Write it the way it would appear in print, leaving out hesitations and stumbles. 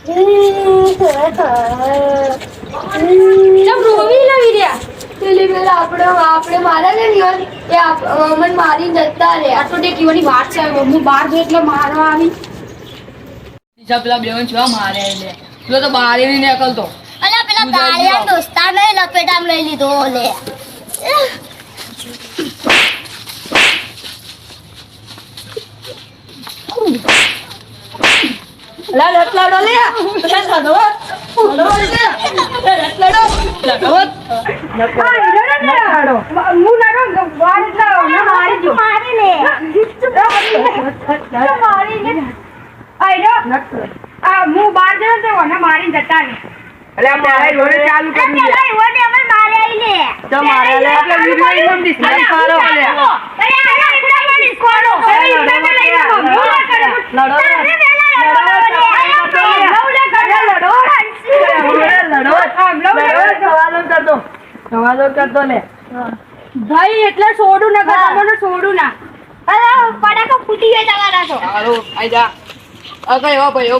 રોવી લઈ રહ્યા પેલી પેલા આપણે મારા ને એ મને મારી જતા રે આ તો ટેકીવાની વાત છે હું બહાર ગયો એટલે મારવા આવી પેલા બેન છો મારે એટલે પેલો તો બહાર નહીં નીકળતો અલા પેલા કાળિયા દોસ્તાને લપેટામ લઈ લીધો લે લા લડો લે લડો હું બાર જતો તો મને મારી જતા ને એટલે આપણે આ રોડ ચાલુ કરી દે ઓને અમે મારે આઈને તો મારે લે એટલે વિડિયો એકદમ ડિસ્પ્લે કરો લે લડો સવાલો કરતો લે ભાઈ એટલે છોડું ના તમને છોડું ના અરે પડાકો ફૂટી ગયા તમારા તો હાલો આઈ જા અગર ભાઈ